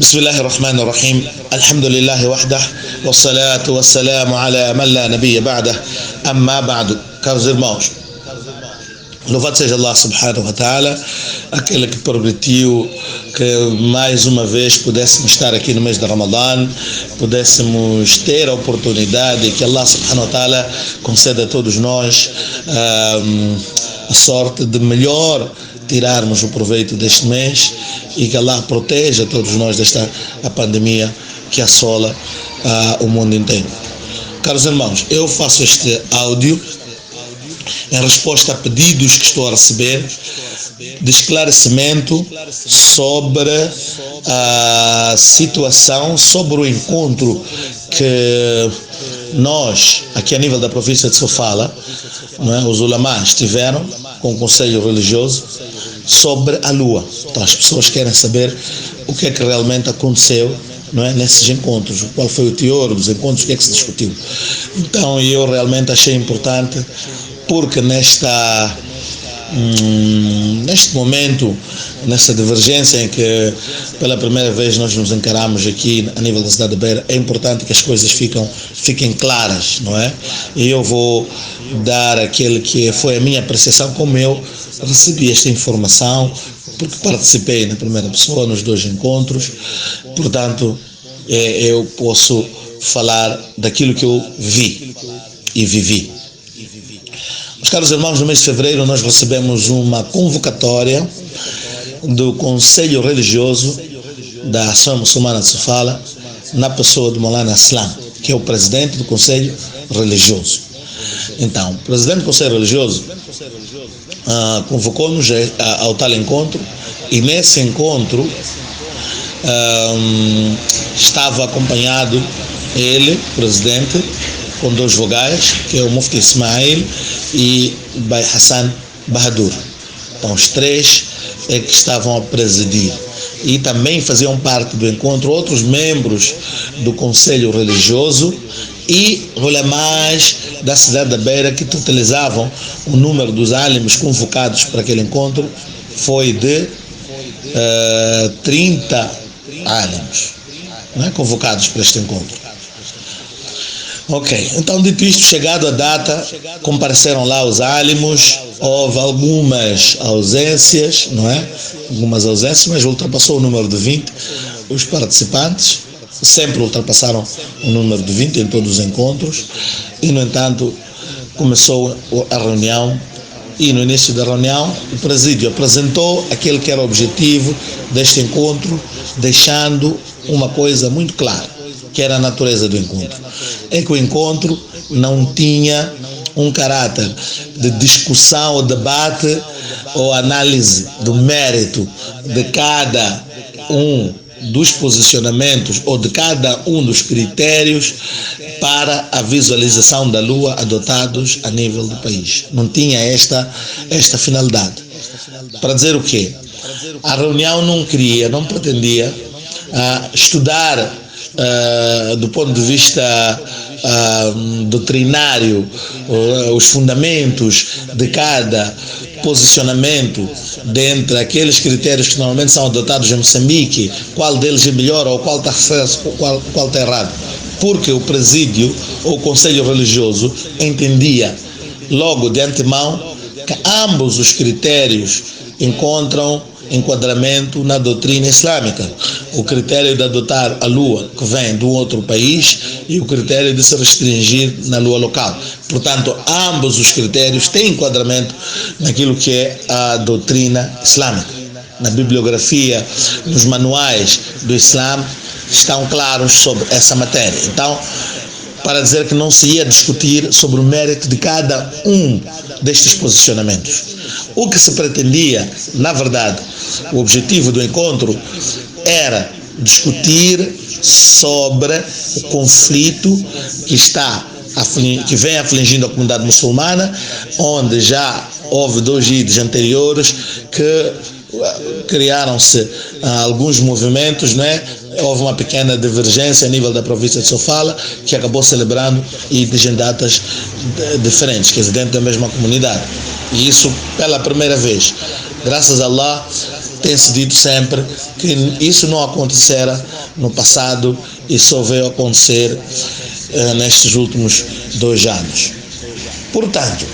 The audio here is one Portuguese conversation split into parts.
بسم الله الرحمن الرحيم الحمد لله وحده والصلاة والسلام على من لا نبي بعده أما بعد. Caros irmãos, louvado seja Allah subhanahu wa ta'ala, aquele que permitiu que mais uma vez pudéssemos estar aqui no mês de Ramadã, pudéssemos ter a oportunidade, que Allah subhanahu wa ta'ala conceda a todos nós a sorte de melhor tirarmos o proveito deste mês e que Allah proteja todos nós desta pandemia que assola o mundo inteiro. Caros irmãos, eu faço este áudio em resposta a pedidos que estou a receber de esclarecimento sobre a situação, sobre o encontro que nós, aqui a nível da província de Sofala, os ulamás tiveram com o Conselho Religioso sobre a Lua. Então as pessoas querem saber o que é que realmente aconteceu, nesses encontros, qual foi o teor dos encontros, o que é que se discutiu. Então eu realmente achei importante, porque neste momento, nessa divergência em que pela primeira vez nós nos encaramos aqui a nível da cidade de Beira, é importante que as coisas fiquem claras, não é? E eu vou dar aquele que foi a minha apreciação, como eu recebi esta informação, porque participei na primeira pessoa nos dois encontros, portanto eu posso falar daquilo que eu vi e vivi. Meus caros irmãos, no mês de fevereiro nós recebemos uma convocatória do Conselho Religioso da Ação Muçulmana de Sofala, na pessoa do Maulana Aslam, que é o presidente do Conselho Religioso. Então, o presidente do Conselho Religioso convocou-nos ao tal encontro, e nesse encontro estava acompanhado ele, presidente, com dois vogais, que é o Mufti Ismail e Bai Hassan Bahadur. Então os três é que estavam a presidir. E também faziam parte do encontro outros membros do Conselho Religioso e ulamás da cidade da Beira, que totalizavam o número dos álimos convocados para aquele encontro, foi de 30 álimos, convocados para este encontro. Ok, então dito isto, chegado a data, compareceram lá os álimos, houve algumas ausências, algumas ausências, mas ultrapassou o número de 20 os participantes, sempre ultrapassaram o número de 20 em todos os encontros, e no entanto começou a reunião, e no início da reunião o presídio apresentou aquele que era o objetivo deste encontro, deixando uma coisa muito clara, que era a natureza do encontro. É que o encontro não tinha um caráter de discussão ou debate ou análise do mérito de cada um dos posicionamentos ou de cada um dos critérios para a visualização da Lua adotados a nível do país. Não tinha esta finalidade. Para dizer o quê? A reunião não pretendia estudar do ponto de vista doutrinário os fundamentos de cada posicionamento dentre aqueles critérios que normalmente são adotados em Moçambique, qual deles é melhor ou qual está certo, qual está errado, porque o presídio ou o Conselho Religioso entendia logo de antemão que ambos os critérios encontram enquadramento na doutrina islâmica. O critério de adotar a lua que vem de um outro país e o critério de se restringir na lua local. Portanto, ambos os critérios têm enquadramento naquilo que é a doutrina islâmica. Na bibliografia, nos manuais do Islã, estão claros sobre essa matéria. Então, para dizer que não se ia discutir sobre o mérito de cada um destes posicionamentos. O que se pretendia, na verdade, o objetivo do encontro era discutir sobre o conflito que vem afligindo a comunidade muçulmana, onde já houve 2 idos anteriores que criaram-se alguns movimentos, houve uma pequena divergência a nível da província de Sofala, que acabou celebrando idos em datas diferentes, quer dizer, dentro da mesma comunidade. E isso pela primeira vez. Graças a Allah, tem-se dito sempre que isso não acontecera no passado e só veio acontecer nestes últimos 2 anos. Portanto,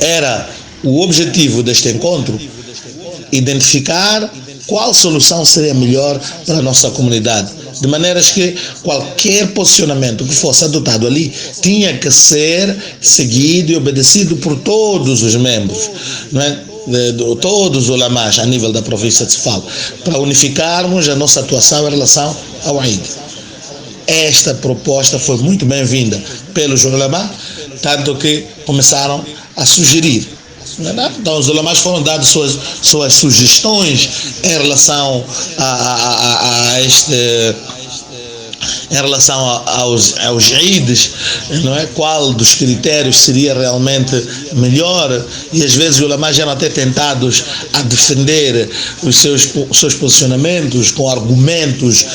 era o objetivo deste encontro identificar qual solução seria melhor para a nossa comunidade, de maneiras que qualquer posicionamento que fosse adotado ali tinha que ser seguido e obedecido por todos os membros, não é? Todos os ulamás a nível da província de Sofala, para unificarmos a nossa atuação em relação ao Eid. Esta proposta foi muito bem-vinda pelos ulamás, tanto que começaram a sugerir. Então os ulamás foram dados suas sugestões em relação em relação aos Eids, não é? Qual dos critérios seria realmente melhor, e às vezes os ulamás eram até tentados a defender os seus posicionamentos com argumentos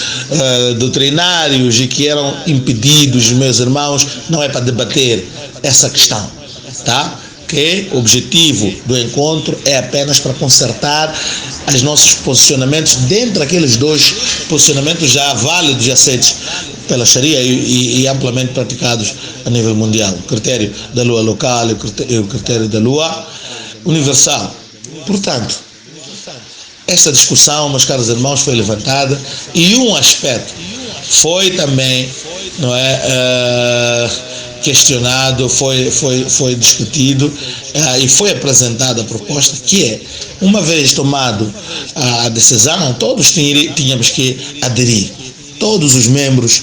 doutrinários, e que eram impedidos, meus irmãos. Não é para debater essa questão, tá? Que o objetivo do encontro é apenas para consertar os nossos posicionamentos dentro daqueles 2 posicionamentos já válidos e aceitos pela Sharia e amplamente praticados a nível mundial: o critério da lua local e o critério da lua universal. Portanto, esta discussão, meus caros irmãos, foi levantada, e um aspecto foi também, não é, questionado, foi discutido, e foi apresentada a proposta, que é, uma vez tomado a decisão, todos tínhamos que aderir. Todos os membros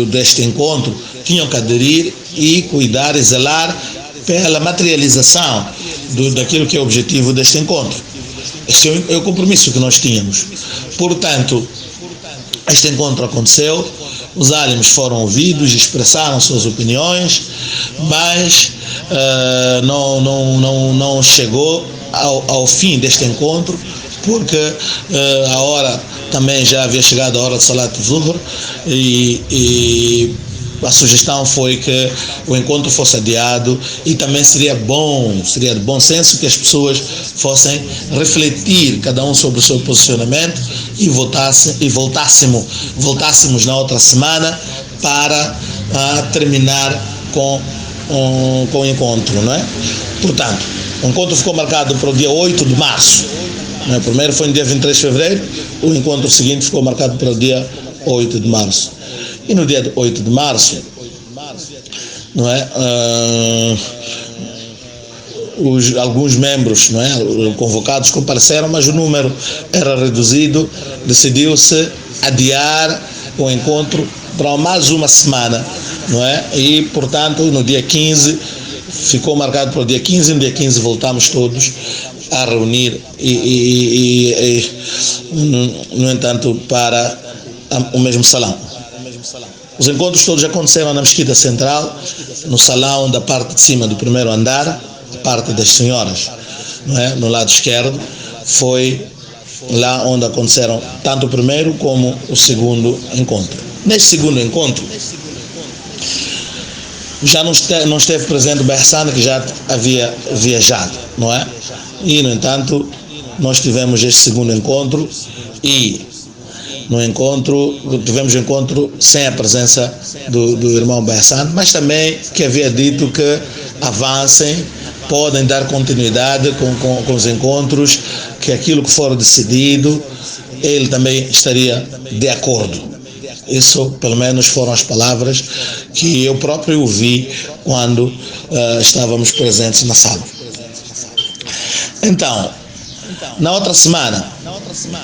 deste encontro tinham que aderir e cuidar e zelar pela materialização daquilo que é o objetivo deste encontro. Esse é o compromisso que nós tínhamos. Portanto, este encontro aconteceu, os álimes foram ouvidos, expressaram suas opiniões, mas não chegou ao fim deste encontro, porque a hora também já havia chegado a hora de Salat Zuhr, e a sugestão foi que o encontro fosse adiado, e também seria de bom senso que as pessoas fossem refletir, cada um sobre o seu posicionamento, e voltássemos na outra semana para terminar com o encontro, não é? Portanto, o encontro ficou marcado para o dia 8 de março. Não é? O primeiro foi no dia 23 de fevereiro, o encontro seguinte ficou marcado para o dia 8 de março. E no dia 8 de março, não é? Alguns membros, não é, convocados, compareceram, mas o número era reduzido. Decidiu-se adiar o encontro para mais uma semana, não é? E, portanto, no dia 15, ficou marcado para o dia 15, no dia 15 voltamos todos a reunir, no entanto, para o mesmo salão. Os encontros todos aconteceram na Mesquita Central, no salão da parte de cima do primeiro andar, a parte das senhoras, não é? No lado esquerdo. Foi lá onde aconteceram tanto o primeiro como o segundo encontro. Neste segundo encontro, já não esteve presente o Behsan, que já havia viajado, não é? E, no entanto, nós tivemos este segundo encontro, e tivemos um encontro sem a presença do irmão Behsan, mas também que havia dito que avancem, podem dar continuidade com os encontros, que aquilo que for decidido, ele também estaria de acordo. Isso, pelo menos, foram as palavras que eu próprio ouvi quando estávamos presentes na sala. Então, na outra semana,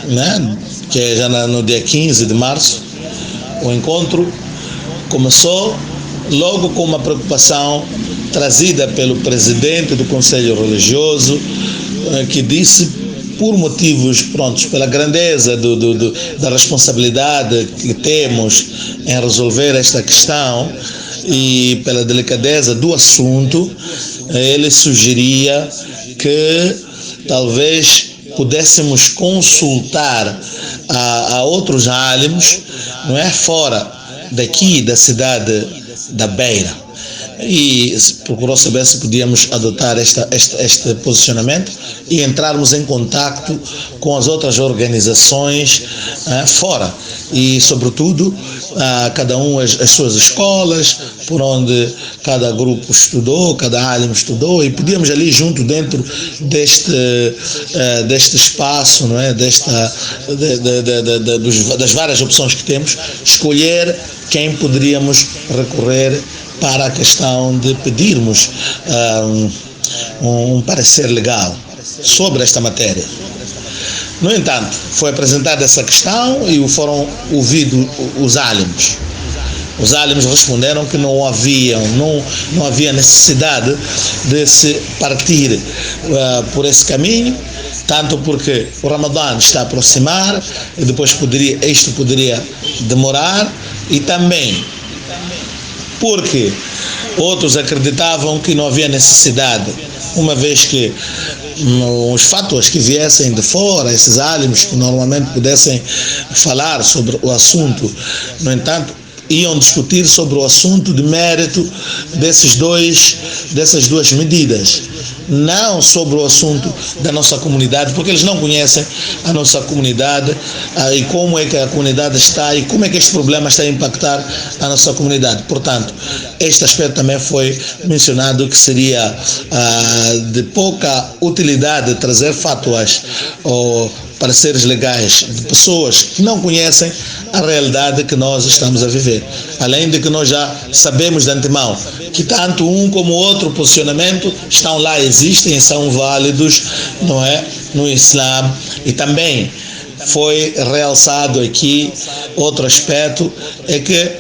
né, que é já no dia 15 de março, o encontro começou logo com uma preocupação trazida pelo presidente do Conselho Religioso, que disse, por motivos prontos, pela grandeza da responsabilidade que temos em resolver esta questão e pela delicadeza do assunto, ele sugeria que talvez pudéssemos consultar a outros álimos, não é, fora daqui da cidade da Beira, e procurou saber se podíamos adotar este posicionamento e entrarmos em contacto com as outras organizações fora e, sobretudo, cada um as suas escolas, por onde cada grupo estudou, cada alim estudou, e podíamos ali junto dentro deste espaço, não é? Das várias opções que temos, escolher quem poderíamos recorrer para a questão de pedirmos um parecer legal sobre esta matéria. No entanto, foi apresentada essa questão e foram ouvidos os álimos. Os álimos responderam que não havia necessidade de se partir por esse caminho, tanto porque o Ramadã está a aproximar e depois isto poderia demorar, e também porque outros acreditavam que não havia necessidade, uma vez que os fatos que viessem de fora, esses álimos que normalmente pudessem falar sobre o assunto, no entanto, iam discutir sobre o assunto de mérito dessas duas medidas, não sobre o assunto da nossa comunidade, porque eles não conhecem a nossa comunidade e como é que a comunidade está e como é que este problema está a impactar a nossa comunidade. Portanto, este aspecto também foi mencionado, que seria de pouca utilidade trazer fatuas ou pareceres legais de pessoas que não conhecem a realidade que nós estamos a viver. Além de que nós já sabemos de antemão que tanto um como o outro posicionamento estão lá, existem e são válidos, não é, no Islã. E também foi realçado aqui outro aspecto, é que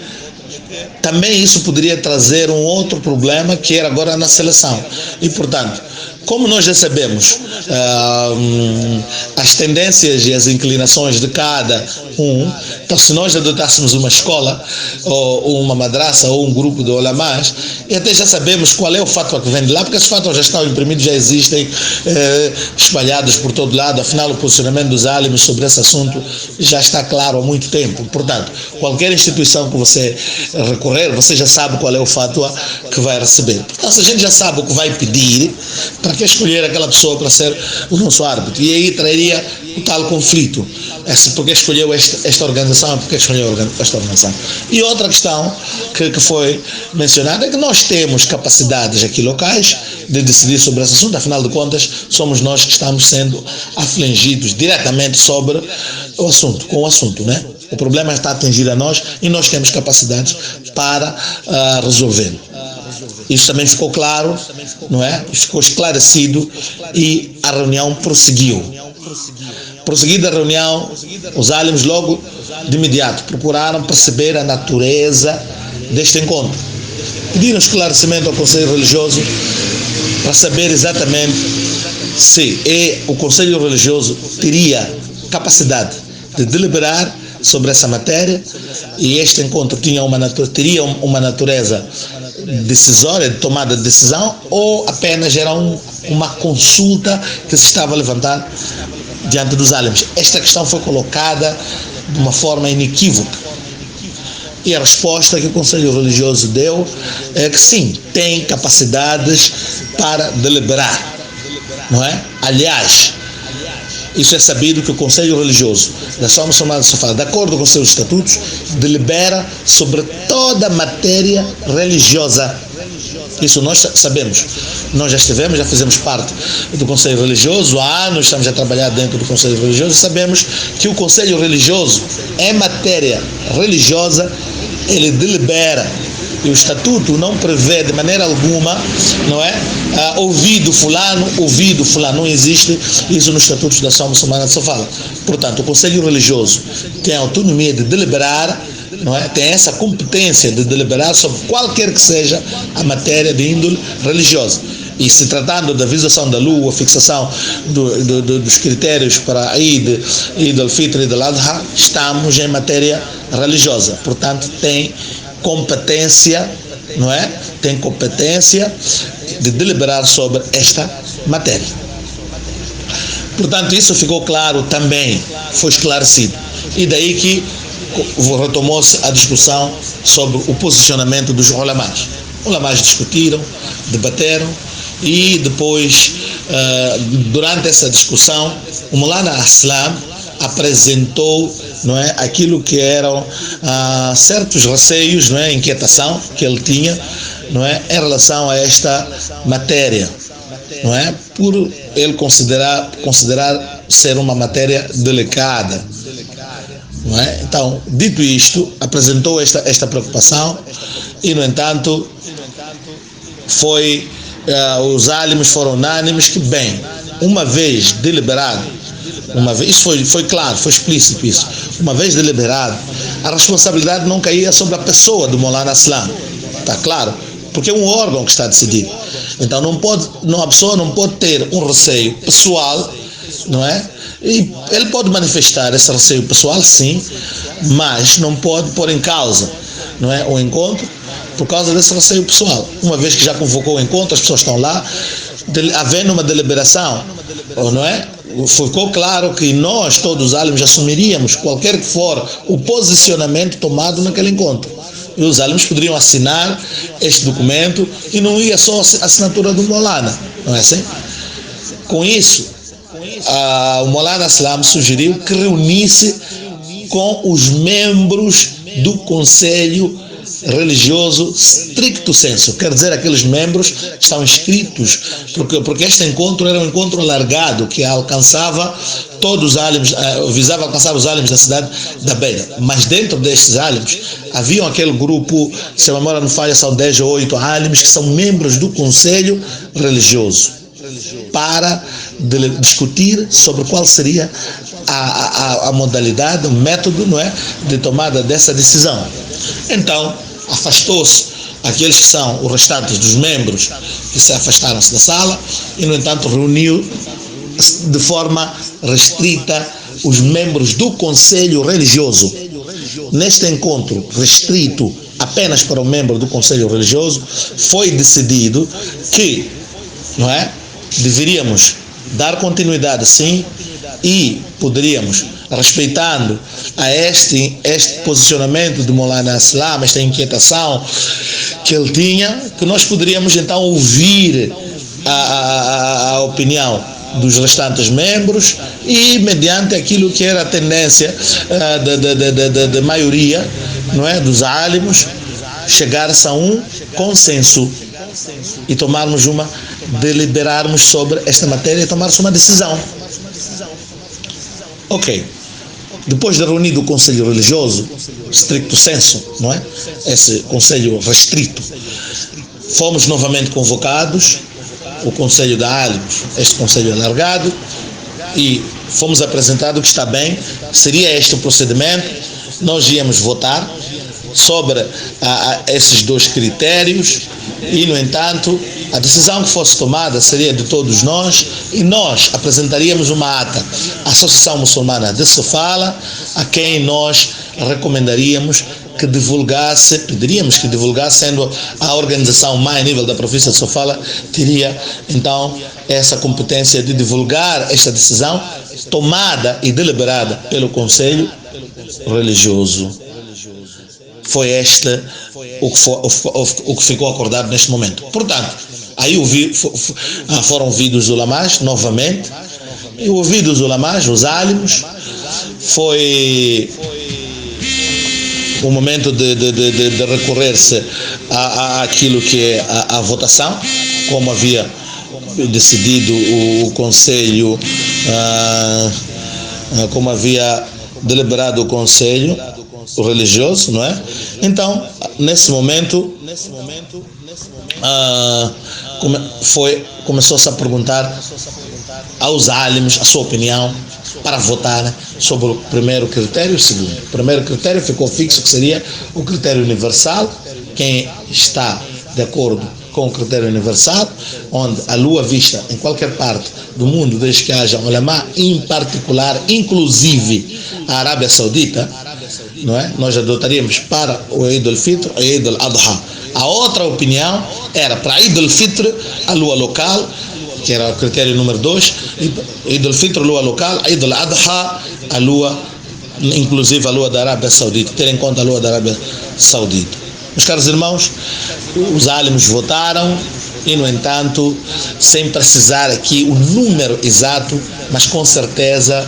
também isso poderia trazer um outro problema, que era agora na seleção. E, portanto, como nós já sabemos as tendências e as inclinações de cada um, então se nós adotássemos uma escola, ou uma madraça, ou um grupo de ulamás, e até já sabemos qual é o fatwa que vem de lá, porque esses fatwas já estão imprimidos, já existem, espalhados por todo lado. Afinal, o posicionamento dos álimos sobre esse assunto já está claro há muito tempo. Portanto, qualquer instituição que você recorrer, você já sabe qual é o fatwa que vai receber. Portanto, se a gente já sabe o que vai pedir, para que escolher aquela pessoa para ser o nosso árbitro? E aí traria o tal conflito. Porque escolheu esta organização, porque escolheu esta organização. E outra questão que foi mencionada é que nós temos capacidades aqui locais de decidir sobre esse assunto. Afinal de contas, somos nós que estamos sendo afligidos diretamente sobre o assunto, com o assunto, né? O problema está a atingir a nós e nós temos capacidades para resolvê-lo. Isso também ficou claro, não é? Ficou esclarecido, e a reunião prosseguiu. Prosseguida a reunião, os álimos logo de imediato procuraram perceber a natureza deste encontro. Pediram esclarecimento ao Conselho Religioso para saber exatamente se o Conselho Religioso teria capacidade de deliberar sobre essa matéria, e este encontro teria uma natureza decisória, de tomada de decisão, ou apenas era uma consulta que se estava a levantar diante dos álimos. Esta questão foi colocada de uma forma inequívoca, e a resposta que o Conselho Religioso deu é que sim, tem capacidades para deliberar, não é? Aliás, isso é sabido que o Conselho Religioso da Associação Muçulmana de Sofala, de acordo com os seus estatutos, delibera sobre toda matéria religiosa. Isso nós sabemos. Nós já estivemos, já fizemos parte do Conselho Religioso, há anos estamos a trabalhar dentro do Conselho Religioso, e sabemos que o Conselho Religioso, em matéria religiosa, ele delibera. E o estatuto não prevê de maneira alguma, não é? Ouvido fulano. Não existe isso nos estatutos da Associação Muçulmana de Sofala. Portanto, o Conselho Religioso tem a autonomia de deliberar, não é? Tem essa competência de deliberar sobre qualquer que seja a matéria de índole religiosa. E se tratando da visualização da lua, a fixação dos critérios para Eid al-Fitr e Eid al-Adha, estamos em matéria religiosa. Portanto, tem competência, não é? Tem competência de deliberar sobre esta matéria. Portanto, isso ficou claro também, foi esclarecido. E daí que retomou-se a discussão sobre o posicionamento dos ulamás. Ulamás discutiram, debateram e depois, durante essa discussão, o Maulana Aslam apresentou, não é, aquilo que eram certos receios, não é, inquietação que ele tinha, não é, em relação a esta matéria, não é, por ele considerar ser uma matéria delicada, não é? Então, dito isto, apresentou esta preocupação e, no entanto, os álimos foram unânimes que, bem, uma vez deliberado, isso foi claro, foi explícito isso, uma vez deliberado, a responsabilidade não caía sobre a pessoa do Maulana Aslam, está claro? Porque é um órgão que está a decidir. Então a pessoa não pode ter um receio pessoal, não é? E ele pode manifestar esse receio pessoal, sim, mas não pode pôr em causa, não é, o encontro por causa desse receio pessoal. Uma vez que já convocou o encontro, as pessoas estão lá, havendo uma deliberação, não é? Ficou claro que nós, todos os álimos, assumiríamos qualquer que for o posicionamento tomado naquele encontro. E os álimos poderiam assinar este documento e não ia só a assinatura do Maulana, não é assim? Com isso, o Maulana Aslam sugeriu que reunisse com os membros do Conselho Religioso stricto sensu, quer dizer, aqueles membros que estão inscritos, porque este encontro era um encontro alargado que alcançava todos os álimos, visava alcançar os álimos da cidade da Beira, mas dentro destes álimos haviam aquele grupo, se a memória não falha, são 10 ou 8 álimos que são membros do Conselho Religioso, para discutir sobre qual seria a modalidade, o método, não é, de tomada dessa decisão. Então, afastou-se aqueles que são os restantes dos membros que se afastaram-se da sala e, no entanto, reuniu de forma restrita os membros do Conselho Religioso. Neste encontro restrito apenas para o membro do Conselho Religioso, foi decidido que, não é, deveríamos dar continuidade, sim, e poderíamos, respeitando a este posicionamento do Maulana Aslam, esta inquietação que ele tinha, que nós poderíamos então ouvir a opinião dos restantes membros e, mediante aquilo que era a tendência da maioria, não é, dos álимos, chegar-se a um consenso e deliberarmos sobre esta matéria e tomar-se uma decisão. Ok. Depois de reunido o Conselho Religioso, stricto sensu, não é? Esse Conselho restrito, fomos novamente convocados, o Conselho da álимos, este Conselho alargado, e fomos apresentados que está bem, seria este o procedimento, nós íamos votar sobre esses dois critérios e, no entanto, a decisão que fosse tomada seria de todos nós e nós apresentaríamos uma ata à Associação Muçulmana de Sofala, a quem nós recomendaríamos que divulgasse, pediríamos que divulgasse, sendo a organização mais a nível da província de Sofala, teria então essa competência de divulgar esta decisão tomada e deliberada pelo Conselho Religioso. Foi este o que ficou acordado neste momento. Portanto, aí foram ouvidos os ulamás novamente, e ouvidos os ulamás, os álимos, foi o momento de recorrer-se àquilo que é a votação, como havia decidido o Conselho, como havia deliberado o Conselho religioso, não é? Então, nesse momento, começou-se a perguntar aos álимos a sua opinião para votar sobre o primeiro critério e o segundo. O primeiro critério ficou fixo, que seria o critério universal. Quem está de acordo com o critério universal, onde a lua vista em qualquer parte do mundo, desde que haja ulama, em particular, inclusive a Arábia Saudita, não é? Nós adotaríamos para o Eid al-Fitr e Eid al-Adha. A outra opinião era para Eid al-Fitr a lua local, que era o critério número 2, Eid al-Fitr lua local, Eid al-Adha a lua, inclusive a lua da Arábia Saudita, ter em conta a lua da Arábia Saudita. Meus caros irmãos, os álimos votaram e, no entanto, sem precisar aqui o número exato, mas com certeza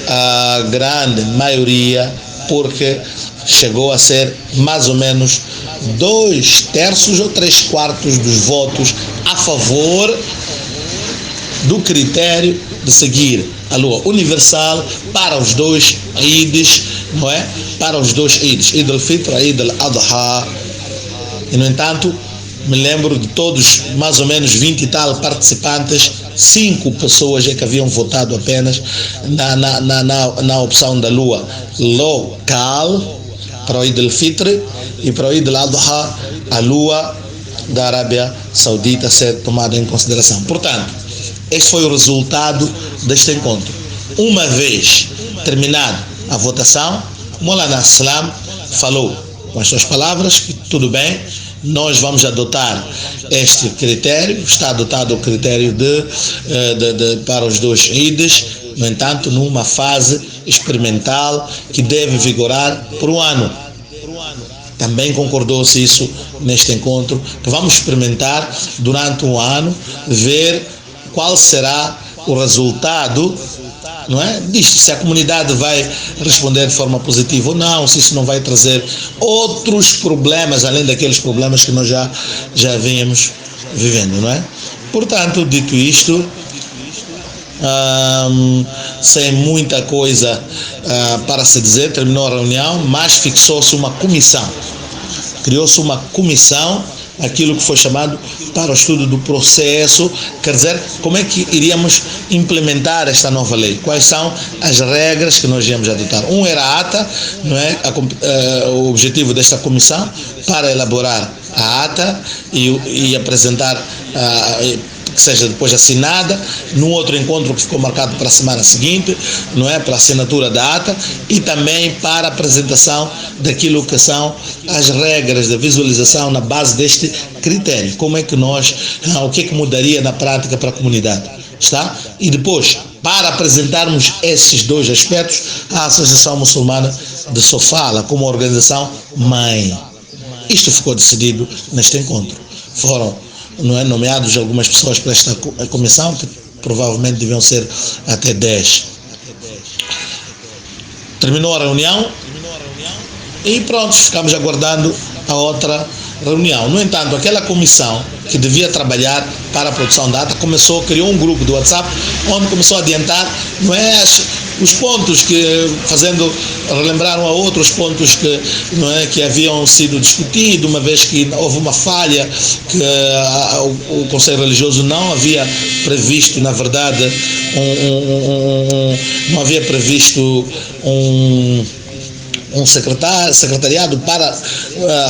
a grande maioria, porque chegou a ser mais ou menos 2/3 ou 3/4 dos votos a favor do critério de seguir a lua universal para os dois Eids, não é? Para os dois Eids, Eid al-Fitr e Eid al-Adha. E, no entanto, me lembro de todos, mais ou menos 20 e tal participantes, 5 pessoas é que haviam votado apenas na opção da lua local para o Eid al-Fitr e para o Eid al-Adha, a lua da Arábia Saudita ser tomada em consideração. Portanto, este foi o resultado deste encontro. Uma vez terminada a votação, Maulana Salam falou com as suas palavras que tudo bem, nós vamos adotar este critério, está adotado o critério para os dois Eids, no entanto, numa fase experimental que deve vigorar por um ano. Também concordou-se isso neste encontro, que vamos experimentar durante um ano, ver qual será o resultado, não é? Disto, se a comunidade vai responder de forma positiva ou não, se isso não vai trazer outros problemas, além daqueles problemas que nós já vínhamos vivendo, não é? Portanto, dito isto, sem muita coisa para se dizer, terminou a reunião, mas fixou-se uma comissão, criou-se uma comissão, aquilo que foi chamado para o estudo do processo, quer dizer, como é que iríamos implementar esta nova lei, quais são as regras que nós íamos adotar. Era a ata, não é? O objetivo desta comissão para elaborar a ata e apresentar, que seja depois assinada, num outro encontro que ficou marcado para a semana seguinte, não é? Para a assinatura da ata e também para a apresentação daquilo que são as regras de visualização na base deste critério. Como é que o que é que mudaria na prática para a comunidade, está? E depois, para apresentarmos esses dois aspectos, a Associação Muçulmana de Sofala, como organização mãe. Isto ficou decidido neste encontro. Foram nomeados algumas pessoas para esta comissão, que provavelmente deviam ser até 10. Terminou a reunião e pronto, ficamos aguardando a outra reunião. No entanto, aquela comissão que devia trabalhar para a produção da ata criou um grupo do WhatsApp onde começou a adiantar, não é, os pontos que, fazendo relembrar um a outro os pontos que, não é, que haviam sido discutidos, uma vez que houve uma falha que o Conselho Religioso não havia previsto, na verdade, não havia previsto um secretariado para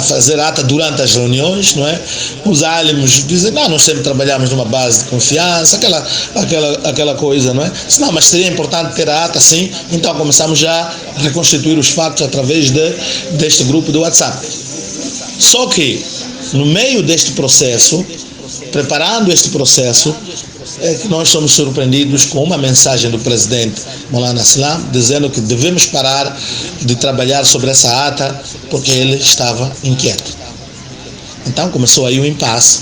fazer ata durante as reuniões, não é? Os álimos dizem, não, nós sempre trabalhamos numa base de confiança, aquela coisa, não é? Não, mas seria importante ter a ata, sim. Então começamos já a reconstituir os fatos através deste grupo do WhatsApp. Só que, no meio deste processo, preparando este processo, é que nós somos surpreendidos com uma mensagem do presidente Maulana Salam, dizendo que devemos parar de trabalhar sobre essa ata porque ele estava inquieto. Então começou aí um impasse,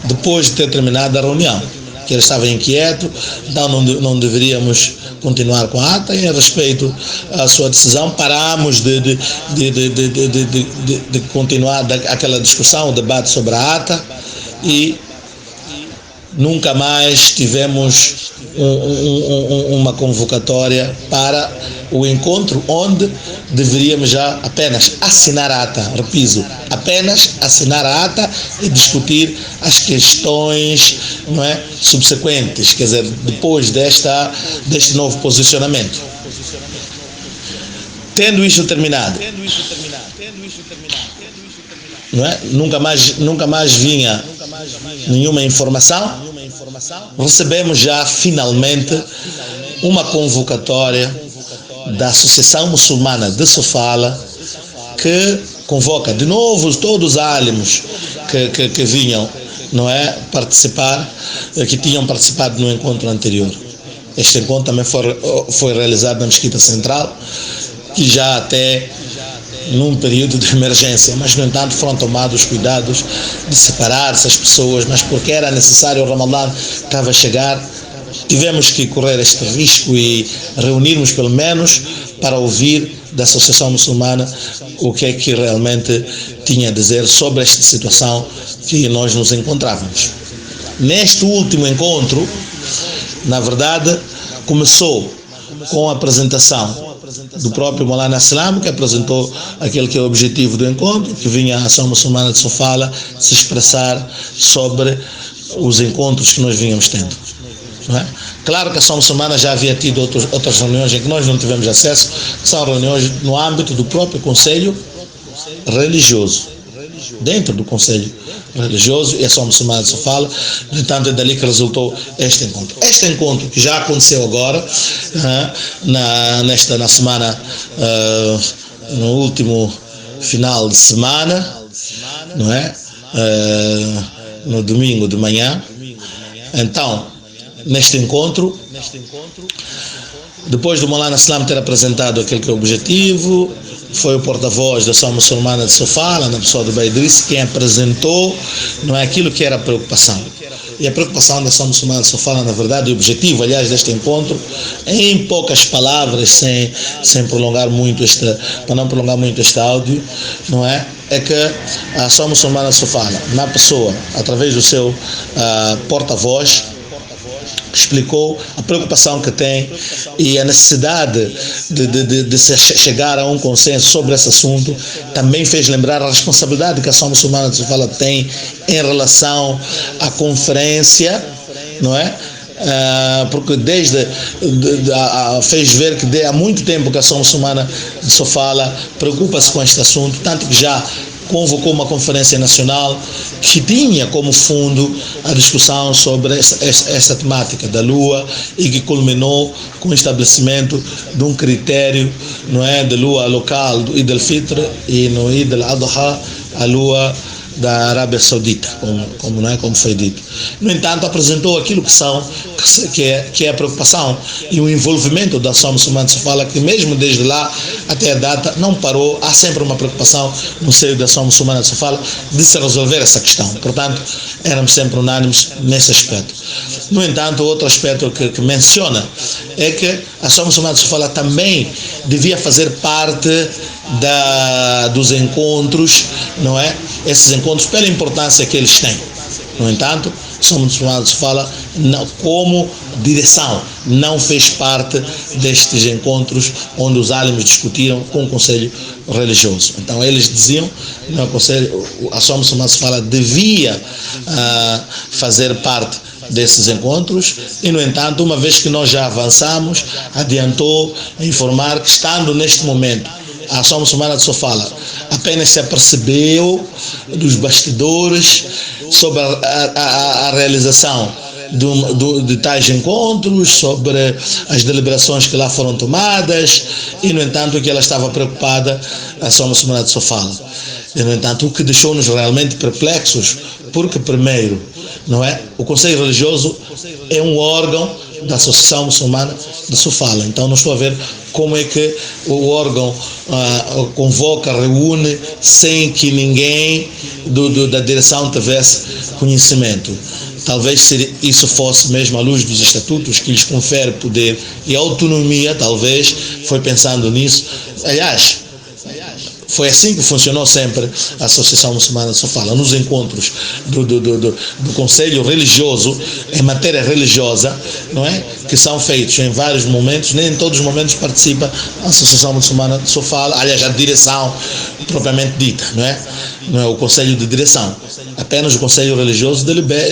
depois de ter terminado a reunião, que ele estava inquieto, então não deveríamos continuar com a ata, e a respeito à sua decisão paramos de continuar aquela discussão, o debate sobre a ata, e nunca mais tivemos uma convocatória para o encontro onde deveríamos já apenas assinar a ata, repito, apenas assinar a ata e discutir as questões, não é, subsequentes, quer dizer, depois deste novo posicionamento. Tendo isto terminado, não é? Nunca mais vinha nenhuma informação. Recebemos já finalmente uma convocatória da Associação Muçulmana de Sofala, que convoca de novo todos os álimos que vinham, não é, participar, que tinham participado no encontro anterior. Este encontro também foi realizado na Mesquita Central, que já até num período de emergência, mas no entanto foram tomados cuidados de separar essas pessoas, mas porque era necessário, o Ramadã estava a chegar, tivemos que correr este risco e reunirmos pelo menos para ouvir da Associação Muçulmana o que é que realmente tinha a dizer sobre esta situação que nós nos encontrávamos. Neste último encontro, na verdade, começou com a apresentação do próprio Maulana Salam, que apresentou aquele que é o objetivo do encontro, que vinha a Ação Muçulmana de Sofala se expressar sobre os encontros que nós vínhamos tendo. Não é? Claro que a Ação Muçulmana já havia tido outras reuniões em que nós não tivemos acesso, que são reuniões no âmbito do próprio Conselho Religioso, dentro do Conselho Religioso e a Ação Muçulmana de Sofala. No entanto, é dali que resultou este encontro. Este encontro que já aconteceu agora, na semana, no último final de semana, não é? No domingo de manhã. Então, neste encontro, depois do Maulana Salam ter apresentado aquele que é o objetivo, foi o porta-voz da Ação Muçulmana de Sofala, na pessoa do Baidris, quem apresentou, não é, aquilo que era a preocupação. E a preocupação da Ação Muçulmana de Sofala, na verdade, o objetivo, aliás, deste encontro, em poucas palavras, sem prolongar muito para não prolongar muito este áudio, não é? É que a Ação Muçulmana de Sofala, na pessoa, através do seu porta-voz, explicou a preocupação que tem e a necessidade de se chegar a um consenso sobre esse assunto. Também fez lembrar a responsabilidade que a Ação Muçulmana de Sofala tem em relação à conferência, não é? Porque fez ver que há muito tempo que a Ação Muçulmana de Sofala preocupa-se com este assunto, tanto que já convocou uma conferência nacional que tinha como fundo a discussão sobre esta temática da lua e que culminou com o estabelecimento de um critério, não é, de lua local do Eid al-Fitr e no Eid al-Adha a lua da Arábia Saudita, como foi dito. No entanto, apresentou aquilo que é a preocupação e o envolvimento da Ação Muçulmana de Sofala, que mesmo desde lá até a data não parou. Há sempre uma preocupação no seio da Ação Muçulmana de Sofala de se resolver essa questão. Portanto, éramos sempre unânimes nesse aspecto. No entanto, outro aspecto que menciona é que a Ação Muçulmana de Sofala também devia fazer parte dos encontros, não é? Esses encontros, pela importância que eles têm. No entanto, a Ação Muçulmana de Sofala, como direção, não fez parte destes encontros onde os álimes discutiram com o Conselho Religioso. Então, eles diziam que a Ação Muçulmana de Sofala devia fazer parte desses encontros e, no entanto, uma vez que nós já avançamos, adiantou informar que, estando neste momento a Ação Muçulmana de Sofala apenas se apercebeu dos bastidores sobre a realização de tais encontros, sobre as deliberações que lá foram tomadas e, no entanto, que ela estava preocupada, a Ação Muçulmana de Sofala. E, no entanto, o que deixou-nos realmente perplexos, porque, primeiro, não é? O Conselho Religioso é um órgão da Associação Muçulmana de Sofala. Então, não estou a ver como é que o órgão convoca, reúne, sem que ninguém da direção tivesse conhecimento. Talvez isso fosse mesmo à luz dos estatutos que lhes confere poder e autonomia, talvez foi pensando nisso. Aliás, foi assim que funcionou sempre a Associação Muçulmana de Sofala. Nos encontros do Conselho Religioso, em matéria religiosa, não é? Que são feitos em vários momentos, nem em todos os momentos participa a Associação Muçulmana de Sofala, aliás, a direção propriamente dita, não é? Não é o Conselho de Direção. Apenas o Conselho Religioso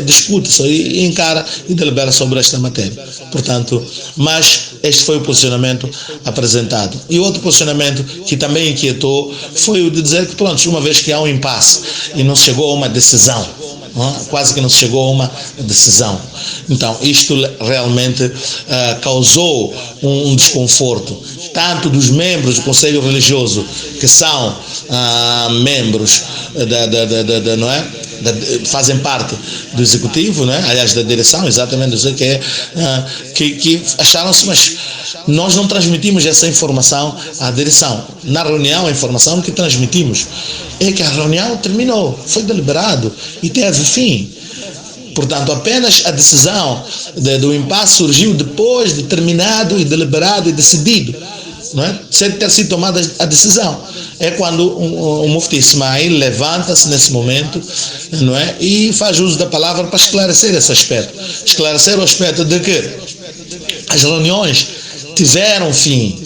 discute e encara e delibera sobre esta matéria. Portanto, mas este foi o posicionamento apresentado. E outro posicionamento que também inquietou foi o de dizer que, pronto, uma vez que há um impasse e não se chegou a uma decisão, quase que não se chegou a uma decisão. Então, isto realmente causou um desconforto, tanto dos membros do Conselho Religioso, que são membros não é? fazem parte do executivo, né? Aliás, da direção, exatamente, isso que acharam-se, mas nós não transmitimos essa informação à direção. Na reunião, a informação que transmitimos é que a reunião terminou, foi deliberado e teve fim. Portanto, apenas a decisão do impasse surgiu depois de terminado e deliberado e decidido, não é? Sem ter sido tomada a decisão. É quando o Mufti Ismail levanta-se nesse momento, não é? E faz uso da palavra para esclarecer esse aspecto. Esclarecer o aspecto de que as reuniões tiveram fim,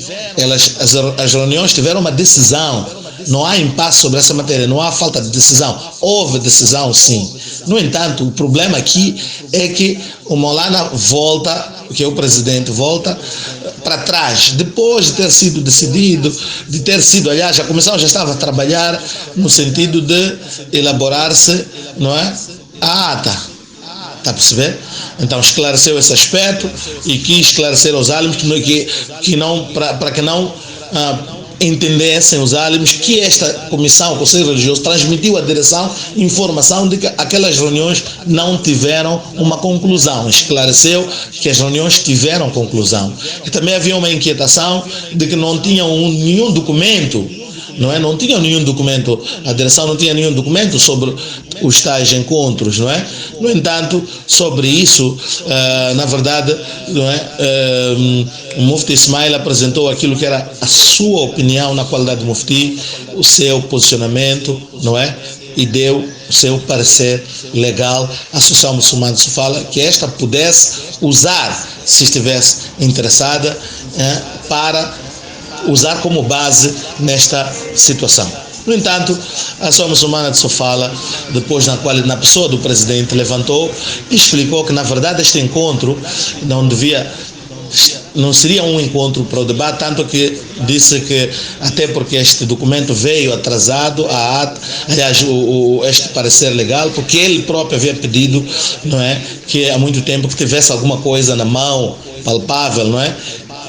as reuniões tiveram uma decisão. Não há impasse sobre essa matéria, não há falta de decisão. Houve decisão, sim. No entanto, o problema aqui é que o Maulana volta, que é o presidente, volta para trás, depois de ter sido decidido, aliás, a comissão já estava a trabalhar no sentido de elaborar-se, não é? A ata. Está a perceber? Então esclareceu esse aspecto e quis esclarecer aos álibos para que não entendessem os álibos que esta comissão, o Conselho Religioso, transmitiu à direção informação de que aquelas reuniões não tiveram uma conclusão. Esclareceu que as reuniões tiveram conclusão. E também havia uma inquietação de que não tinham nenhum documento, não é? Não tinham nenhum documento, a direção não tinha nenhum documento sobre os tais encontros, não é? No entanto, sobre isso, na verdade, não é? O Mufti Ismail apresentou aquilo que era a sua opinião na qualidade de Mufti, o seu posicionamento, não é? E deu o seu parecer legal à Associação Muçulmana de Sofala, que esta pudesse usar, se estivesse interessada, para usar como base nesta situação. No entanto, a Associação Muçulmana de Sofala, depois na pessoa do presidente, levantou e explicou que, na verdade, este encontro não seria um encontro para o debate, tanto que disse que, até porque este documento veio atrasado, aliás, este parecer legal, porque ele próprio havia pedido, não é, que há muito tempo que tivesse alguma coisa na mão, palpável, não é,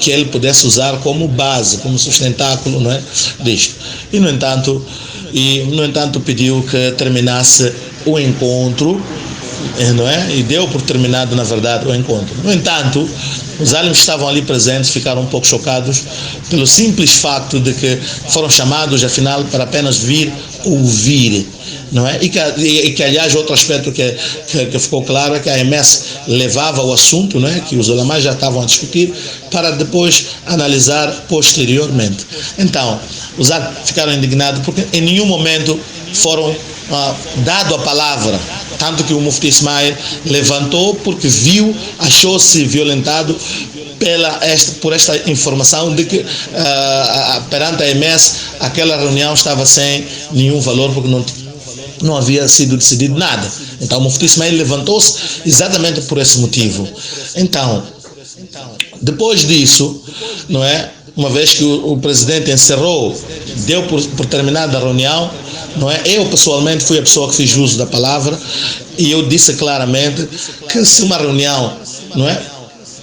que ele pudesse usar como base, como sustentáculo, não é, disto. E, no entanto, pediu que terminasse o encontro, não é? E deu por terminado, na verdade, o encontro. No entanto, os álibos que estavam ali presentes ficaram um pouco chocados pelo simples facto de que foram chamados, afinal, para apenas vir ouvir, não é? E que aliás, outro aspecto que ficou claro é que a AMS levava o assunto, não é? Que os ulamás já estavam a discutir, para depois analisar posteriormente. Então, os álibos ficaram indignados porque em nenhum momento foram dado a palavra, tanto que o Mufti Ismail levantou porque achou-se violentado por esta informação de que perante a AMS aquela reunião estava sem nenhum valor porque não havia sido decidido nada. Então o Mufti Ismail levantou-se exatamente por esse motivo. Então, depois disso, não é? Uma vez que o presidente encerrou, deu por terminada a reunião, não é? Eu pessoalmente fui a pessoa que fiz uso da palavra e eu disse claramente que se uma reunião, não é,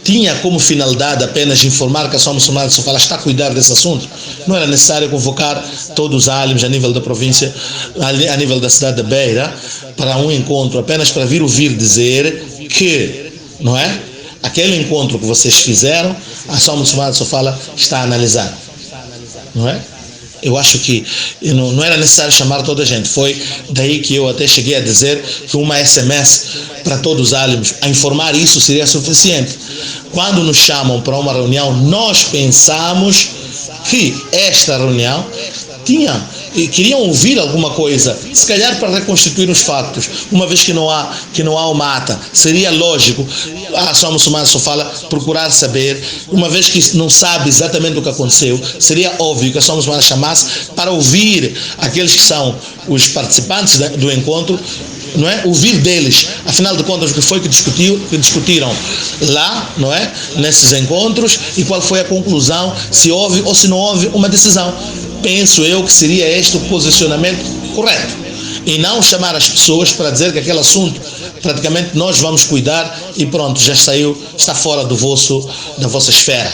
tinha como finalidade apenas informar que a Associação Muçulmana de Sofala está a cuidar desse assunto, não era necessário convocar todos os álibos a nível da província, a nível da cidade de Beira, para um encontro, apenas para vir ouvir dizer que, não é, aquele encontro que vocês fizeram, a Associação Muçulmana de Sofala está a analisar, não é? Eu acho que não era necessário chamar toda a gente. Foi daí que eu até cheguei a dizer que uma SMS para todos os álibos a informar isso seria suficiente. Quando nos chamam para uma reunião, nós pensamos que esta reunião queriam ouvir alguma coisa, se calhar para reconstituir os fatos, uma vez que não há uma ata. Seria lógico a Associação Muçulmana de Sofala procurar saber, uma vez que não sabe exatamente o que aconteceu, seria óbvio que a Associação Muçulmana chamasse para ouvir aqueles que são os participantes do encontro, não é? Ouvir deles, afinal de contas, o que foi que discutiram lá, não é? Nesses encontros, e qual foi a conclusão, se houve ou se não houve uma decisão. Penso eu que seria este o posicionamento correto, e não chamar as pessoas para dizer que aquele assunto praticamente nós vamos cuidar e pronto, já saiu, está fora da vossa esfera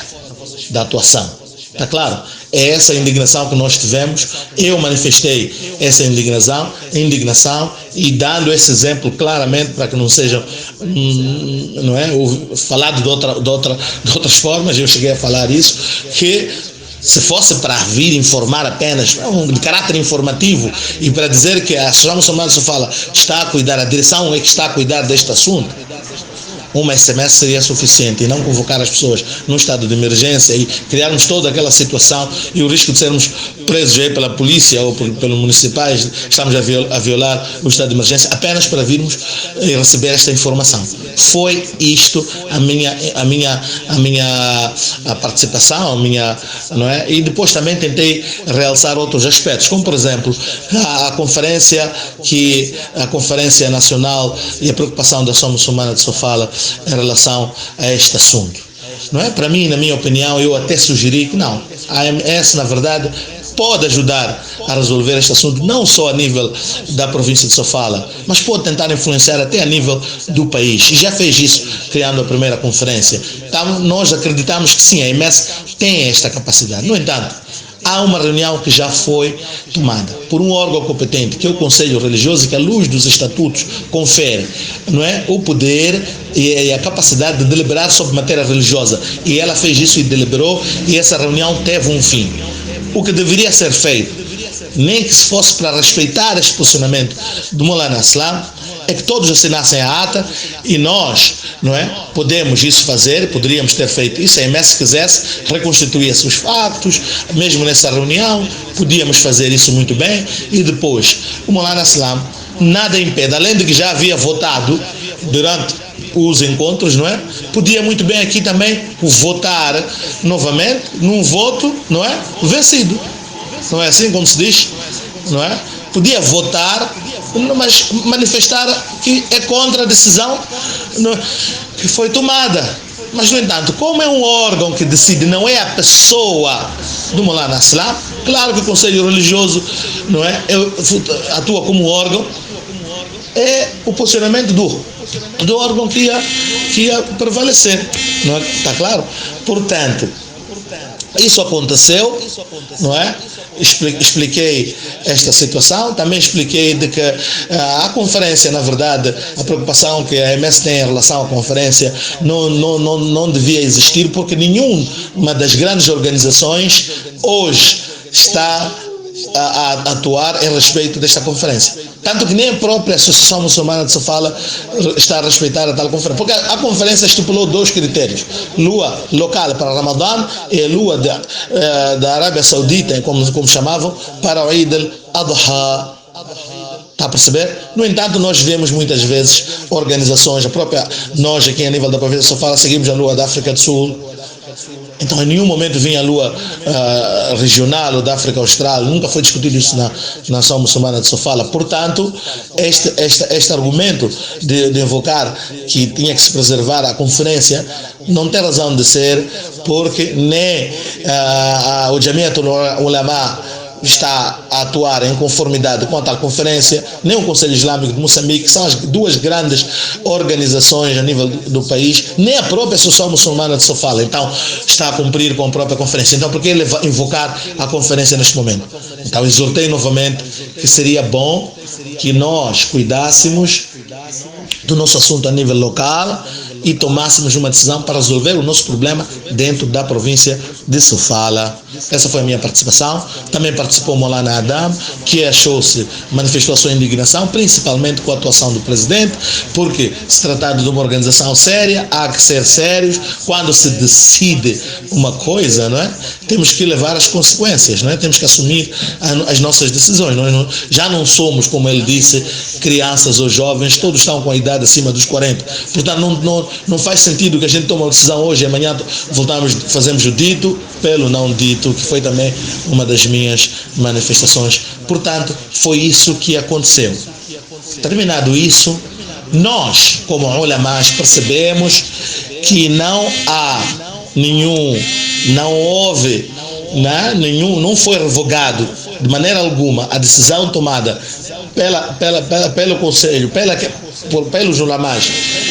da atuação. Está claro? É essa indignação que nós tivemos. Eu manifestei essa indignação e dando esse exemplo claramente para que não seja, não é, falado de outras formas. Eu cheguei a falar isso, que se fosse para vir informar apenas, de caráter informativo, e para dizer que a Associação Muçulmana de Sofala está a cuidar, a direção é que está a cuidar deste assunto, uma SMS seria suficiente, e não convocar as pessoas num estado de emergência e criarmos toda aquela situação e o risco de sermos presos aí pela polícia ou pelos municipais. Estamos a violar o estado de emergência apenas para virmos receber esta informação. Foi isto a participação, não é? E depois também tentei realçar outros aspectos, como por exemplo a conferência nacional e a preocupação da Associação Muçulmana de Sofala em relação a este assunto. Não é? Para mim, na minha opinião, eu até sugeri que não, a AMS, na verdade, pode ajudar a resolver este assunto, não só a nível da província de Sofala, mas pode tentar influenciar até a nível do país. E já fez isso, criando a primeira conferência. Então, nós acreditamos que sim, a AMS tem esta capacidade. No entanto, há uma reunião que já foi tomada por um órgão competente, que é o Conselho Religioso, que à luz dos estatutos confere, não é, o poder e a capacidade de deliberar sobre matéria religiosa. E ela fez isso e deliberou, e essa reunião teve um fim. O que deveria ser feito, nem que se fosse para respeitar este posicionamento do Maulana Aslam, é que todos assinassem a ata e nós, não é, poderíamos ter feito isso. A AMS, se quisesse, reconstituía-se os factos, mesmo nessa reunião, podíamos fazer isso muito bem, e depois o Maulana Aslam nada impede, além de que já havia votado durante os encontros, não é? Podia muito bem aqui também votar novamente num voto, não é, vencido. Não é assim como se diz, não é? Podia votar, mas manifestar que é contra a decisão que foi tomada. Mas, no entanto, como é um órgão que decide, não é a pessoa do Maulana Aslam, claro que o Conselho Religioso, não é, atua como órgão, é o posicionamento do órgão que ia prevalecer, não é? Está claro? Portanto, isso aconteceu, não é? Expliquei esta situação, também expliquei de que a conferência, na verdade, a preocupação que a AMS tem em relação à conferência não devia existir, porque nenhuma das grandes organizações hoje está a atuar em respeito desta conferência. Tanto que nem a própria Associação Muçulmana de Sofala está a respeitar a tal conferência. Porque a conferência estipulou 2 critérios: lua local para Ramadã e a lua da Arábia Saudita, como chamavam, para o Eid al-Adha. Está a perceber? No entanto, nós vemos muitas vezes organizações, nós aqui a nível da província de Sofala seguimos a lua da África do Sul. Então, em nenhum momento vinha a lua regional ou da África Austral, nunca foi discutido isso na Nação Muçulmana de Sofala. Portanto, este argumento de invocar que tinha que se preservar a conferência não tem razão de ser, porque nem o Jamiatul Ulama está a atuar em conformidade com a tal conferência, nem o Conselho Islâmico de Moçambique, que são as 2 grandes organizações a nível do país, nem a própria Associação Muçulmana de Sofala, então está a cumprir com a própria conferência. Então, por que ele vai invocar a conferência neste momento? Então, exortei novamente que seria bom que nós cuidássemos do nosso assunto a nível local e tomássemos uma decisão para resolver o nosso problema dentro da província de Sofala. Essa foi a minha participação. Também participou o Maulana Adam, que manifestou a sua indignação, principalmente com a atuação do presidente, porque se tratando de uma organização séria, há que ser sérios. Quando se decide uma coisa, não é? Temos que levar as consequências, não é? Temos que assumir as nossas decisões. Nós já não somos, como ele disse, crianças ou jovens, todos estão com a idade acima dos 40. Portanto, não faz sentido que a gente tome uma decisão hoje e amanhã fazemos o dito pelo não dito, que foi também uma das minhas manifestações. Portanto, foi isso que aconteceu. Terminado isso, nós, como ulamás, percebemos que não foi revogado de maneira alguma a decisão tomada pelo Conselho, pelos ulamás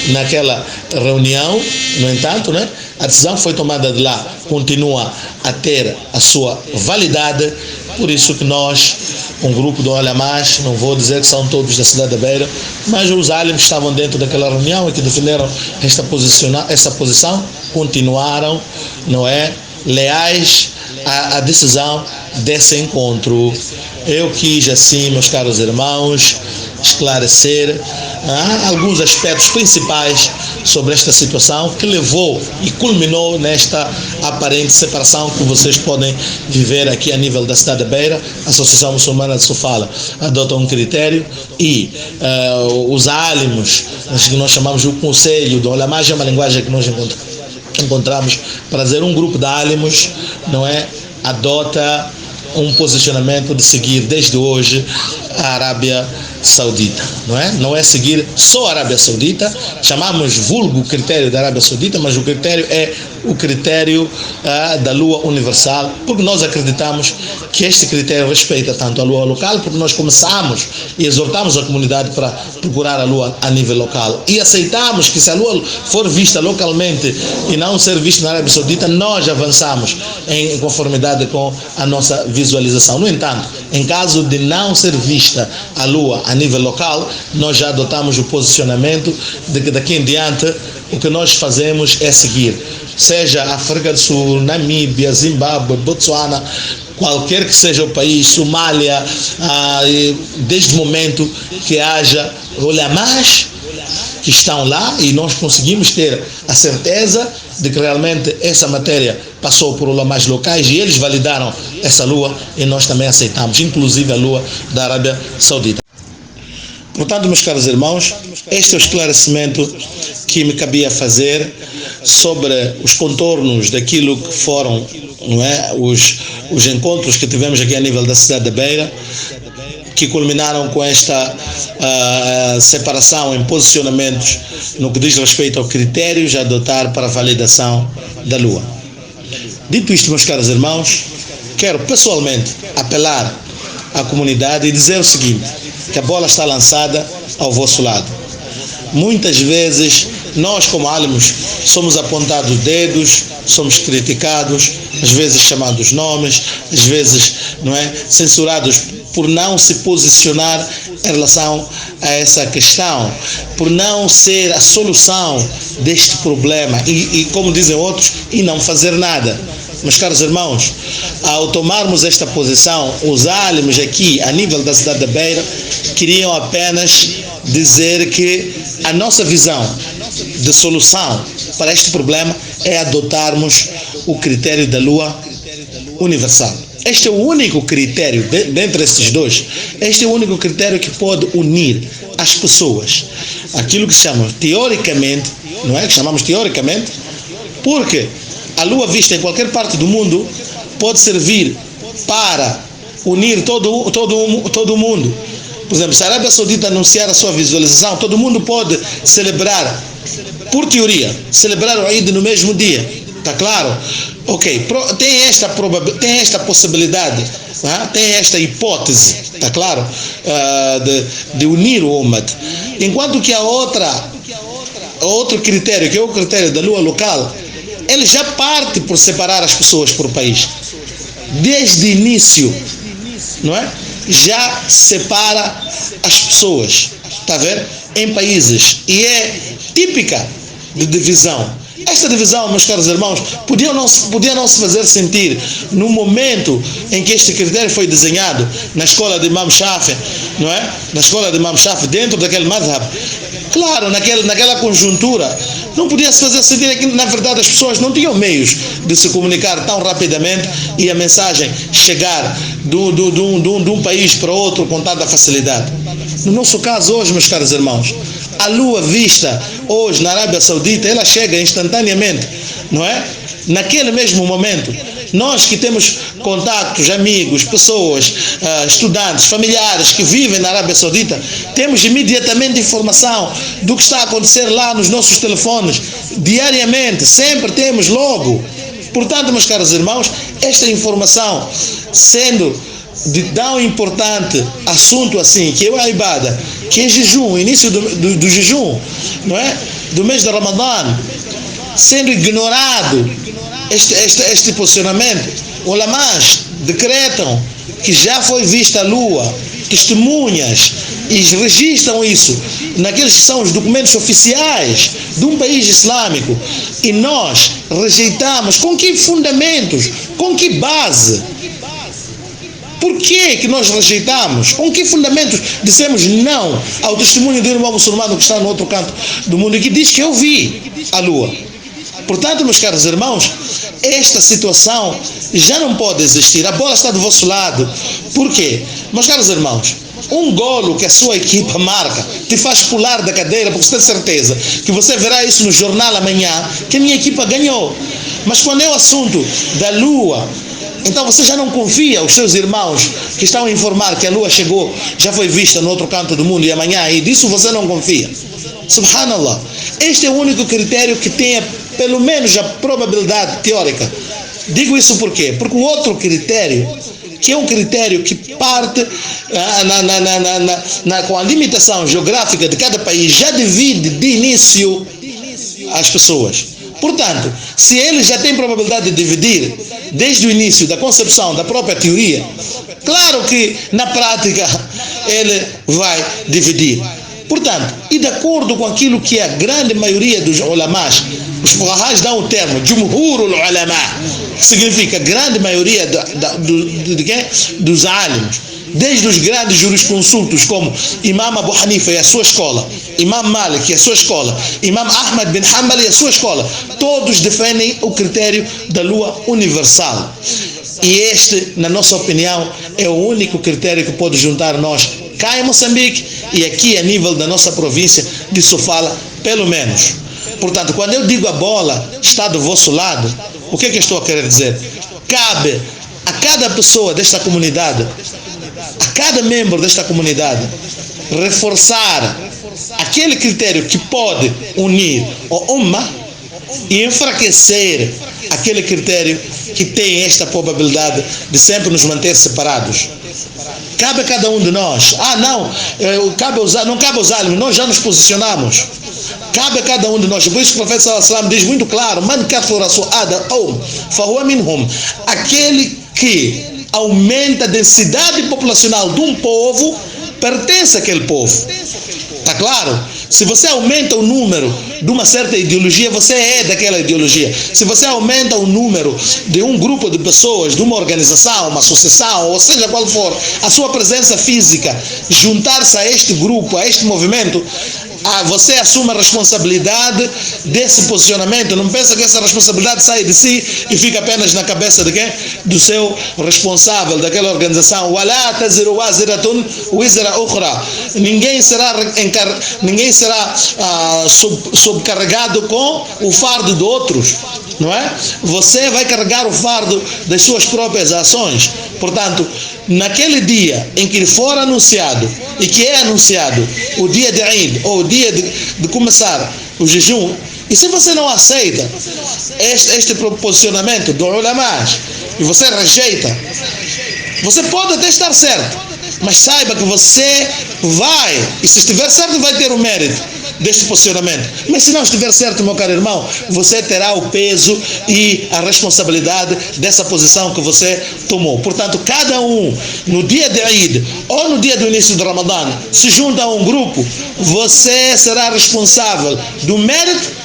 naquela reunião. No entanto, né, A decisão que foi tomada de lá continua a ter a sua validade, por isso que nós, um grupo do Olha Mais, não vou dizer que são todos da cidade da Beira, mas os álimes que estavam dentro daquela reunião e que defenderam essa posição, continuaram, não é, leais à decisão desse encontro. Eu quis assim, meus caros irmãos, esclarecer alguns aspectos principais sobre esta situação que levou e culminou nesta aparente separação que vocês podem viver aqui a nível da cidade da Beira. A Associação Muçulmana de Sofala adota um critério e os álimos, que nós chamamos de o Conselho do Olha Mais, é uma linguagem que nós encontramos para dizer um grupo de álimos, não é, adota um posicionamento de seguir desde hoje a Arábia Saudita, não é? Não é seguir só a Arábia Saudita, chamamos vulgo critério da Arábia Saudita, mas o critério é o critério da lua universal, porque nós acreditamos que este critério respeita tanto a lua local, porque nós começamos e exortamos a comunidade para procurar a lua a nível local e aceitamos que se a lua for vista localmente e não ser vista na Arábia Saudita, nós avançamos em conformidade com a nossa visualização. No entanto, em caso de não ser vista a lua a nível local, nós já adotamos o posicionamento de que daqui em diante o que nós fazemos é seguir, seja África do Sul, Namíbia, Zimbábue, Botsuana, qualquer que seja o país, Somália, desde o momento que haja ulamás que estão lá e nós conseguimos ter a certeza de que realmente essa matéria passou por ulamás locais e eles validaram essa lua e nós também aceitamos, inclusive a lua da Arábia Saudita. Portanto, meus caros irmãos, este é o esclarecimento que me cabia fazer sobre os contornos daquilo que foram, não é, os encontros que tivemos aqui a nível da cidade da Beira, que culminaram com esta separação em posicionamentos no que diz respeito ao critérios a adotar para a validação da lua. Dito isto, meus caros irmãos, quero pessoalmente apelar à comunidade e dizer o seguinte, que a bola está lançada ao vosso lado. Muitas vezes nós como álimos somos apontados dedos, somos criticados, às vezes chamados nomes, às vezes, não é, censurados por não se posicionar em relação a essa questão, por não ser a solução deste problema e como dizem outros, e não fazer nada. Meus caros irmãos, ao tomarmos esta posição, os álimos aqui, a nível da cidade da Beira, queriam apenas dizer que a nossa visão de solução para este problema é adotarmos o critério da lua universal. Este é o único critério, dentre estes dois, este é o único critério que pode unir as pessoas. Aquilo que chamamos teoricamente, não é? Que chamamos teoricamente, porque a lua vista em qualquer parte do mundo pode servir para unir todo o mundo. Por exemplo, se a Arábia Saudita anunciar a sua visualização, todo mundo pode celebrar, por teoria, celebrar o Eid no mesmo dia. Está claro? Ok, tem esta possibilidade, tem esta hipótese, está claro? De unir o Ummah. Enquanto que outro critério, que é o critério da lua local, ele já parte por separar as pessoas por país. Desde o início, não é? Já separa as pessoas, está a ver? Em países. E é típica de divisão. Esta divisão, meus caros irmãos, podia não se fazer sentir no momento em que este critério foi desenhado na escola de Imam Shafi, não é? Na escola de Imam Shafi, dentro daquele madhab. Claro, naquela conjuntura, não podia se fazer sentir que, na verdade, as pessoas não tinham meios de se comunicar tão rapidamente e a mensagem chegar de um país para outro com tanta facilidade. No nosso caso hoje, meus caros irmãos, a lua vista hoje na Arábia Saudita, ela chega instantaneamente, não é? Naquele mesmo momento. Nós que temos contactos, amigos, pessoas, estudantes, familiares que vivem na Arábia Saudita, temos imediatamente informação do que está a acontecer lá nos nossos telefones, diariamente, sempre temos logo. Portanto, meus caros irmãos, esta informação, sendo de tão importante assunto assim, que é a Ibada, que é jejum, início do jejum, não é? Do mês de Ramadã, sendo ignorado este posicionamento. Ulamás decretam que já foi vista a lua, testemunhas, e registram isso naqueles que são os documentos oficiais de um país islâmico, e nós rejeitamos. Com que fundamentos? Com que base? Por que nós rejeitamos? Com que fundamentos dissemos não ao testemunho do irmão muçulmano que está no outro canto do mundo e que diz que eu vi a lua? Portanto, meus caros irmãos, esta situação já não pode existir. A bola está do vosso lado. Por quê? Meus caros irmãos, um golo que a sua equipa marca te faz pular da cadeira, porque você tem certeza que você verá isso no jornal amanhã, que a minha equipa ganhou. Mas quando é o assunto da lua, então você já não confia os seus irmãos que estão a informar que a lua chegou, já foi vista no outro canto do mundo e amanhã, e disso você não confia. Subhanallah. Este é o único critério que tenha pelo menos a probabilidade teórica. Digo isso por quê? Porque o outro critério, que é um critério que parte com a limitação geográfica de cada país, já divide de início as pessoas. Portanto, se ele já tem probabilidade de dividir desde o início da concepção da própria teoria, claro que na prática ele vai dividir. Portanto, e de acordo com aquilo que a grande maioria dos ulamás, os fuqahás dão o termo jumhurul ulama, que significa grande maioria dos alims, desde os grandes jurisconsultos como Imam Abu Hanifa e a sua escola, Imam Malik e a sua escola, Imam Ahmad bin Hanbal e a sua escola, todos defendem o critério da lua universal. E este, na nossa opinião, é o único critério que pode juntar nós cá em Moçambique e aqui a nível da nossa província de Sofala, pelo menos. Portanto, quando eu digo a bola está do vosso lado, o que é que eu estou a querer dizer? Cabe a cada pessoa desta comunidade, a cada membro desta comunidade, reforçar aquele critério que pode unir o Ummah e enfraquecer aquele critério que tem esta probabilidade de sempre nos manter separados. Cabe a cada um de nós. Não cabe aos alims, nós já nos posicionamos. Cabe a cada um de nós. Por isso que o profeta sallallahu alaihi wasallam diz muito claro: Man kathura su'ada qawm fahuwa minhum. Aquele que aumenta a densidade populacional de um povo pertence àquele povo. Está claro? Se você aumenta o número de uma certa ideologia, você é daquela ideologia. Se você aumenta o número de um grupo de pessoas, de uma organização, uma associação, ou seja qual for, a sua presença física, juntar-se a este grupo, a este movimento, você assume a responsabilidade desse posicionamento. Não pensa que essa responsabilidade sai de si e fica apenas na cabeça de quem? Do seu responsável daquela organização. وَلَا تَزِرُ وَازِرَةٌ وِزْرَ أُخْرَى. Ninguém será subcarregado com o fardo de outros, não é? Você vai carregar o fardo das suas próprias ações. Portanto, naquele dia em que for anunciado, e que é anunciado o dia de Eid, ou o dia de começar o jejum, e se você não aceita este posicionamento do ulamás, e você rejeita, você pode até estar certo, mas saiba que você vai, e se estiver certo, vai ter o mérito deste posicionamento. Mas se não estiver certo, meu caro irmão, você terá o peso e a responsabilidade dessa posição que você tomou. Portanto, cada um, no dia de Eid ou no dia do início do Ramadã, se junta a um grupo, você será responsável do mérito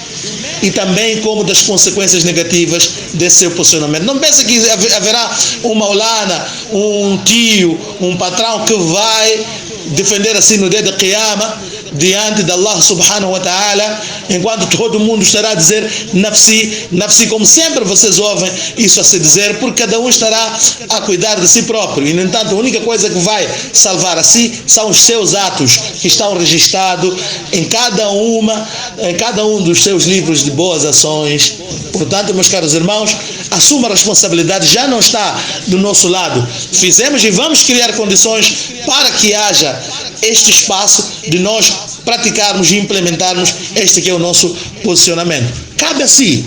e também como das consequências negativas desse seu posicionamento. Não pense que haverá um maulana, um tio, um patrão que vai defender assim no dia de Qiyamah diante de Allah subhanahu wa ta'ala, enquanto todo mundo estará a dizer nafsi, nafsi, como sempre vocês ouvem isso a se dizer, porque cada um estará a cuidar de si próprio. E no entanto, a única coisa que vai salvar a si são os seus atos que estão registrados em cada um dos seus livros de boas ações. Portanto, meus caros irmãos, assuma a responsabilidade, já não está do nosso lado. Fizemos e vamos criar condições para que haja este espaço de nós praticarmos e implementarmos este que é o nosso posicionamento. Cabe a si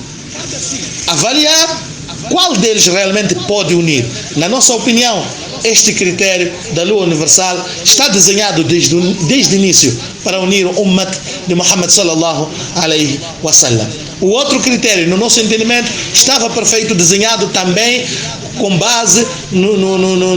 avaliar qual deles realmente pode unir. Na nossa opinião, este critério da lua universal está desenhado desde o início para unir o ummat de Muhammad sallallahu alaihi wasallam. O outro critério, no nosso entendimento, estava perfeito, desenhado também com base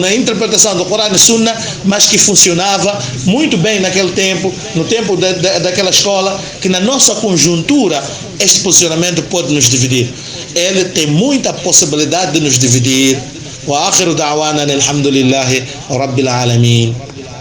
na interpretação do Corão e Sunna, mas que funcionava muito bem naquele tempo, no tempo daquela escola, que na nossa conjuntura este posicionamento pode nos dividir. Ele tem muita possibilidade de nos dividir. وآخر دعوانا الحمد لله رب العالمين.